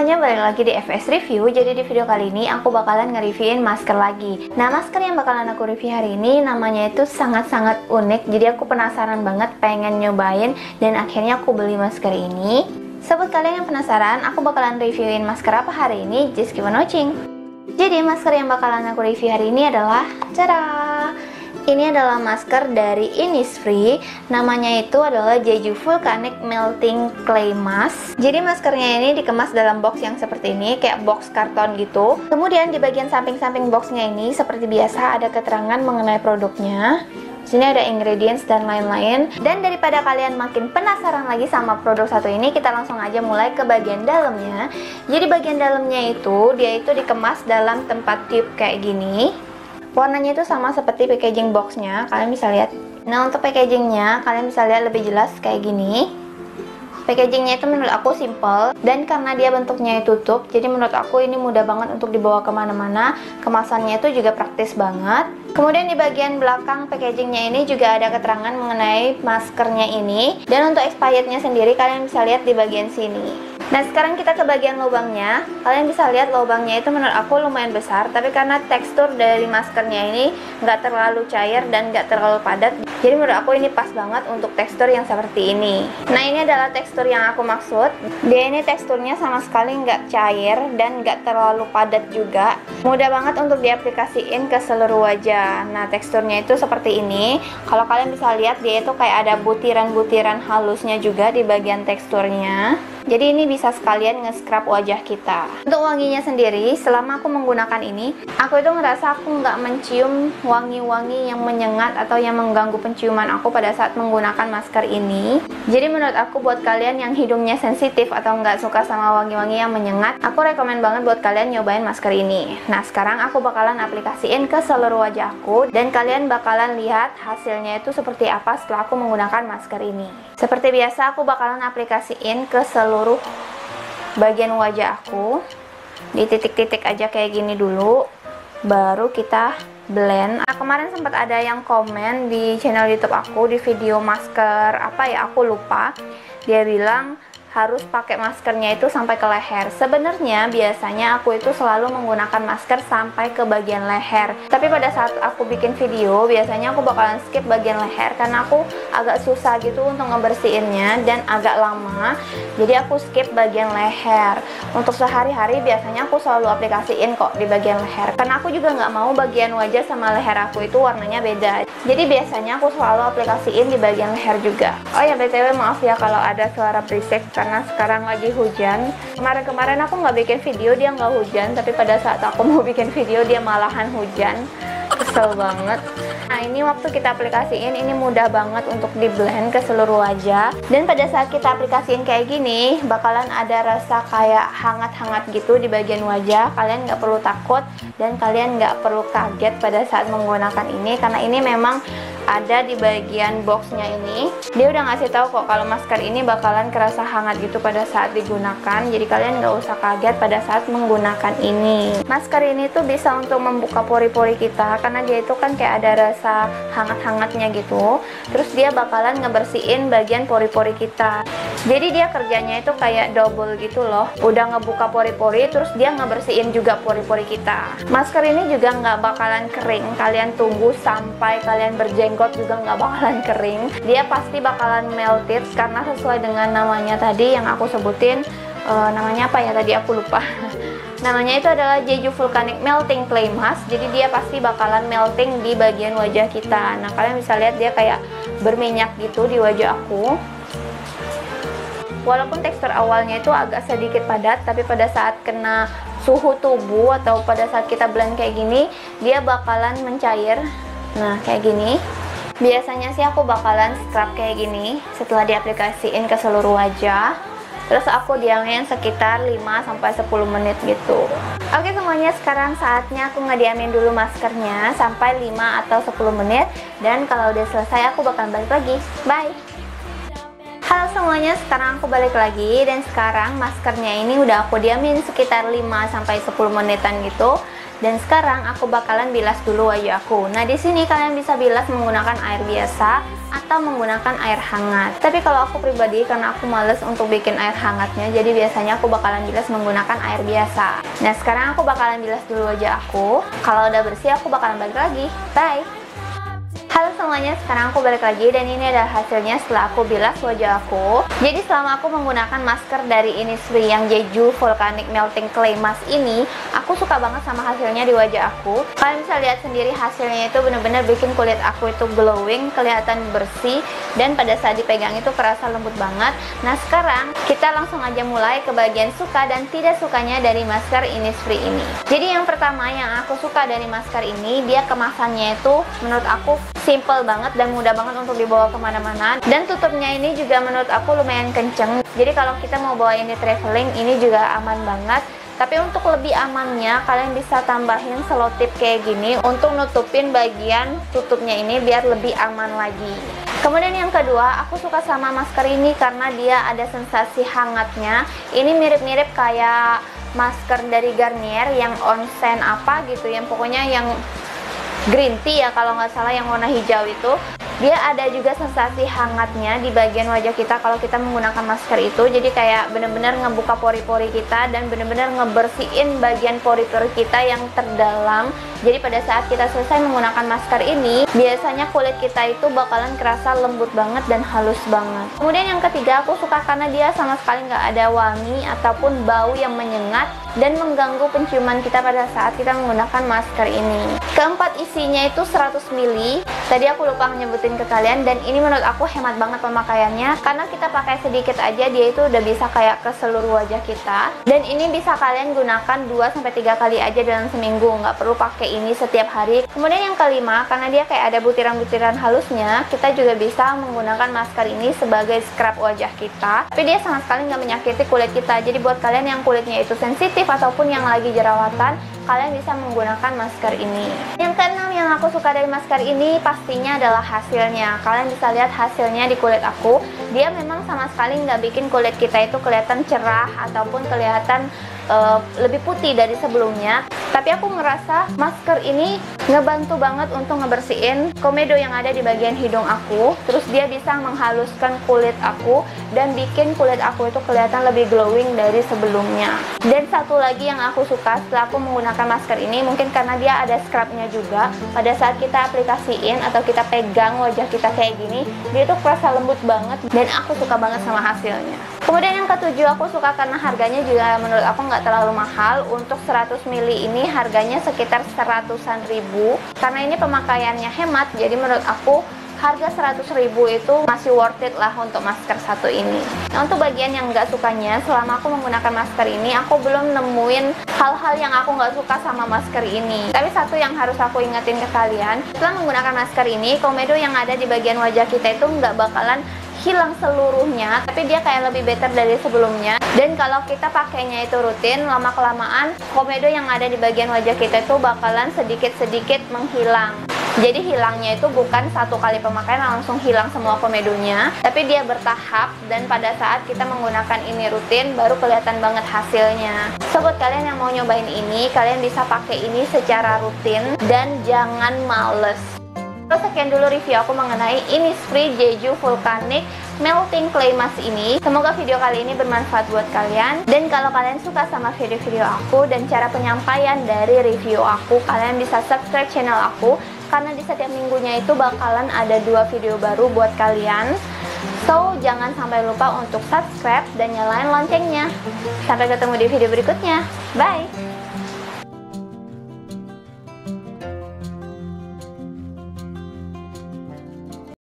semuanya, balik lagi di FS Review. Jadi di video kali ini aku bakalan nge-reviewin masker lagi. Nah, masker yang bakalan aku review hari ini namanya itu sangat-sangat unik. Jadi aku penasaran banget pengen nyobain dan akhirnya aku beli masker ini. Sebut kalian yang penasaran, aku bakalan reviewin masker apa hari ini. Just keep on watching. Jadi masker yang bakalan aku review hari ini adalah ini adalah masker dari Innisfree. Namanya itu adalah Jeju Volcanic Melting Clay Mask. Jadi maskernya ini dikemas dalam box yang seperti ini, kayak box karton gitu. Kemudian di bagian samping-samping boxnya ini seperti biasa ada keterangan mengenai produknya. Sini ada ingredients dan lain-lain. Dan daripada kalian makin penasaran lagi sama produk satu ini, kita langsung aja mulai ke bagian dalamnya. Jadi bagian dalamnya itu dia itu dikemas dalam tempat tube kayak gini. Warnanya itu sama seperti packaging boxnya, kalian bisa lihat. Nah, untuk packagingnya kalian bisa lihat lebih jelas kayak gini. Packagingnya itu menurut aku simple, dan karena dia bentuknya tutup, jadi menurut aku ini mudah banget untuk dibawa kemana-mana. Kemasannya itu juga praktis banget. Kemudian di bagian belakang packagingnya ini juga ada keterangan mengenai maskernya ini. Dan untuk expirednya sendiri kalian bisa lihat di bagian sini. Nah, sekarang kita ke bagian lubangnya. Kalian bisa lihat lubangnya itu menurut aku lumayan besar, tapi karena tekstur dari maskernya ini nggak terlalu cair dan nggak terlalu padat, jadi menurut aku ini pas banget untuk tekstur yang seperti ini. Nah, ini adalah tekstur yang aku maksud. Dia ini teksturnya sama sekali nggak cair dan nggak terlalu padat juga. Mudah banget untuk diaplikasiin ke seluruh wajah. Nah, teksturnya itu seperti ini. Kalau kalian bisa lihat, dia itu kayak ada butiran-butiran halusnya juga di bagian teksturnya. Jadi ini bisa sekalian nge-scrub wajah kita. Untuk wanginya sendiri, selama aku menggunakan ini, aku itu ngerasa aku nggak mencium wangi-wangi yang menyengat atau yang mengganggu penciuman aku pada saat menggunakan masker ini. Jadi menurut aku buat kalian yang hidungnya sensitif atau nggak suka sama wangi-wangi yang menyengat, aku rekomen banget buat kalian nyobain masker ini. Nah, sekarang aku bakalan aplikasiin ke seluruh wajahku, dan kalian bakalan lihat hasilnya itu seperti apa setelah aku menggunakan masker ini. Seperti biasa, aku bakalan aplikasiin ke seluruh bagian wajah aku. Di titik-titik aja kayak gini dulu, baru kita blend. Nah, kemarin sempat ada yang komen di channel YouTube aku di video masker apa ya, aku lupa. Dia bilang harus pakai maskernya itu sampai ke leher. Sebenarnya biasanya aku itu selalu menggunakan masker sampai ke bagian leher, tapi pada saat aku bikin video biasanya aku bakalan skip bagian leher karena aku agak susah gitu untuk ngebersihinnya dan agak lama, jadi aku skip bagian leher. Untuk sehari-hari biasanya aku selalu aplikasiin kok di bagian leher, karena aku juga nggak mau bagian wajah sama leher aku itu warnanya beda, jadi biasanya aku selalu aplikasiin di bagian leher juga. Oh ya, BTW maaf ya kalau ada suara berisik karena sekarang lagi hujan. Kemarin-kemarin aku nggak bikin video dia nggak hujan, tapi pada saat aku mau bikin video dia malahan hujan. Kesel banget. Nah, ini waktu kita aplikasiin ini mudah banget untuk di blend ke seluruh wajah, dan pada saat kita aplikasiin kayak gini bakalan ada rasa kayak hangat-hangat gitu di bagian wajah. Kalian nggak perlu takut dan kalian nggak perlu kaget pada saat menggunakan ini, karena ini memang ada di bagian boxnya ini. Dia udah ngasih tahu kok kalau masker ini bakalan kerasa hangat gitu pada saat digunakan, jadi kalian nggak usah kaget pada saat menggunakan ini. Masker ini tuh bisa untuk membuka pori-pori kita, karena dia itu kan kayak ada rasa hangat-hangatnya gitu. Terus dia bakalan ngebersihin bagian pori-pori kita, jadi dia kerjanya itu kayak double gitu loh. Udah ngebuka pori-pori, terus dia ngebersihin juga pori-pori kita. Masker ini juga nggak bakalan kering, kalian tunggu sampai kalian berjenggot juga nggak bakalan kering. Dia pasti bakalan melted, karena sesuai dengan namanya tadi yang aku sebutin. Namanya apa ya tadi, aku lupa. Namanya itu adalah Jeju Volcanic Melting Clay Mask. Jadi dia pasti bakalan melting di bagian wajah kita. Nah, kalian bisa lihat dia kayak berminyak gitu di wajah aku. Walaupun tekstur awalnya itu agak sedikit padat, tapi pada saat kena suhu tubuh atau pada saat kita blend kayak gini, dia bakalan mencair. Nah, kayak gini. Biasanya sih aku bakalan scrub kayak gini setelah diaplikasiin ke seluruh wajah. Terus aku diamin sekitar 5-10 menit gitu. Oke semuanya, sekarang saatnya aku ngediamin dulu maskernya sampai 5 atau 10 menit. Dan kalau udah selesai aku bakal balik lagi. Bye! Halo semuanya, sekarang aku balik lagi. Dan sekarang maskernya ini udah aku diamin sekitar 5-10 menitan gitu. Dan sekarang aku bakalan bilas dulu wajah aku. Nah, di sini kalian bisa bilas menggunakan air biasa atau menggunakan air hangat. Tapi kalau aku pribadi, karena aku males untuk bikin air hangatnya, jadi biasanya aku bakalan bilas menggunakan air biasa. Nah, sekarang aku bakalan bilas dulu wajah aku. Kalau udah bersih, aku bakalan balik lagi. Bye! Halo semuanya, sekarang aku balik lagi dan ini adalah hasilnya setelah aku bilas wajah aku. Jadi selama aku menggunakan masker dari Innisfree yang Jeju Volcanic Melting Clay Mask ini, aku suka banget sama hasilnya di wajah aku. Kalian bisa lihat sendiri hasilnya itu bener-bener bikin kulit aku itu glowing, kelihatan bersih, dan pada saat dipegang itu kerasa lembut banget. Nah, sekarang kita langsung aja mulai ke bagian suka dan tidak sukanya dari masker Innisfree ini. Jadi yang pertama yang aku suka dari masker ini, dia kemasannya itu menurut aku simple banget dan mudah banget untuk dibawa kemana-mana, dan tutupnya ini juga menurut aku lumayan kenceng. Jadi kalau kita mau bawa ini traveling, ini juga aman banget. Tapi untuk lebih amannya, kalian bisa tambahin selotip kayak gini untuk nutupin bagian tutupnya ini biar lebih aman lagi. Kemudian yang kedua, aku suka sama masker ini karena dia ada sensasi hangatnya. Ini mirip-mirip kayak masker dari Garnier yang onsen apa gitu, yang pokoknya yang green tea ya kalau nggak salah, yang warna hijau itu. Dia ada juga sensasi hangatnya di bagian wajah kita kalau kita menggunakan masker itu. Jadi kayak bener-bener ngebuka pori-pori kita dan bener-bener ngebersihin bagian pori-pori kita yang terdalam. Jadi pada saat kita selesai menggunakan masker ini, biasanya kulit kita itu bakalan kerasa lembut banget dan halus banget. Kemudian yang ketiga, aku suka karena dia sama sekali nggak ada wangi ataupun bau yang menyengat dan mengganggu penciuman kita pada saat kita menggunakan masker ini. Keempat, isinya itu 100 ml. Tadi aku lupa nyebutin ke kalian, dan ini menurut aku hemat banget pemakaiannya karena kita pakai sedikit aja dia itu udah bisa kayak ke seluruh wajah kita. Dan ini bisa kalian gunakan 2-3 kali aja dalam seminggu, nggak perlu pakai ini setiap hari. Kemudian yang kelima, karena dia kayak ada butiran-butiran halusnya, kita juga bisa menggunakan masker ini sebagai scrub wajah kita. Tapi dia sama sekali nggak menyakiti kulit kita. Jadi buat kalian yang kulitnya itu sensitif ataupun yang lagi jerawatan, kalian bisa menggunakan masker ini. Yang keenam yang aku suka dari masker ini pastinya adalah hasilnya. Kalian bisa lihat hasilnya di kulit aku. Dia memang sama sekali nggak bikin kulit kita itu kelihatan cerah ataupun kelihatan lebih putih dari sebelumnya. Tapi aku ngerasa masker ini ngebantu banget untuk ngebersihin komedo yang ada di bagian hidung aku. Terus dia bisa menghaluskan kulit aku dan bikin kulit aku itu kelihatan lebih glowing dari sebelumnya. Dan satu lagi yang aku suka setelah aku menggunakan masker ini, mungkin karena dia ada scrubnya juga. Pada saat kita aplikasiin atau kita pegang wajah kita kayak gini, dia tuh kerasa lembut banget dan aku suka banget sama hasilnya. Kemudian yang ketujuh, aku suka karena harganya juga menurut aku nggak terlalu mahal. Untuk 100 ml ini harganya sekitar 100-an ribu. Karena ini pemakaiannya hemat, jadi menurut aku harga 100.000 itu masih worth it lah untuk masker satu ini. Nah, untuk bagian yang nggak sukanya, selama aku menggunakan masker ini, aku belum nemuin hal-hal yang aku nggak suka sama masker ini. Tapi satu yang harus aku ingetin ke kalian, setelah menggunakan masker ini, komedo yang ada di bagian wajah kita itu nggak bakalan hilang seluruhnya, tapi dia kayak lebih better dari sebelumnya. Dan kalau kita pakainya itu rutin, lama-kelamaan komedo yang ada di bagian wajah kita itu bakalan sedikit-sedikit menghilang. Jadi hilangnya itu bukan satu kali pemakaian langsung hilang semua komedonya, tapi dia bertahap, dan pada saat kita menggunakan ini rutin baru kelihatan banget hasilnya. So buat kalian yang mau nyobain ini, kalian bisa pakai ini secara rutin dan jangan males. Terus sekian dulu review aku mengenai Innisfree Jeju Volcanic Melting Clay Mask ini. Semoga video kali ini bermanfaat buat kalian. Dan kalau kalian suka sama video-video aku dan cara penyampaian dari review aku, kalian bisa subscribe channel aku, karena di setiap minggunya itu bakalan ada 2 video baru buat kalian. So, jangan sampai lupa untuk subscribe dan nyalain loncengnya. Sampai ketemu di video berikutnya. Bye!